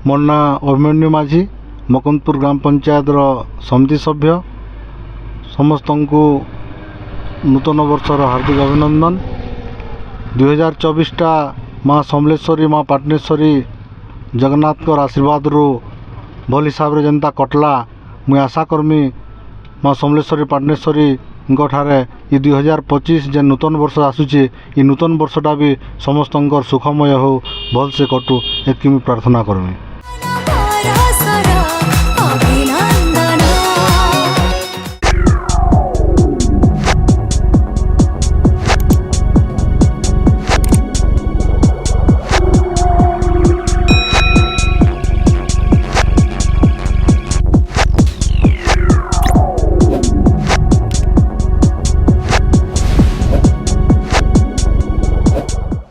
मोर ना अभिमन्यु माझी मकंदपुर ग्राम पंचायत समिति सभ्य। समस्त को नूतन वर्षर हार्दिक अभिनंदन। 2024टा माँ समलेश्वरी माँ पाटनेश्वरी जगन्नाथ आशीर्वाद रु भल हिसाब रे जनता कटला। मुई आशा करमी माँ समलेश्वरी पाटनेश्वरी ठारे ये 2025 जे नूतन वर्ष आसूचे ये नूतन वर्षटा भी समस्त सुखमय हो भल से कटू एतकी प्रार्थना करमी।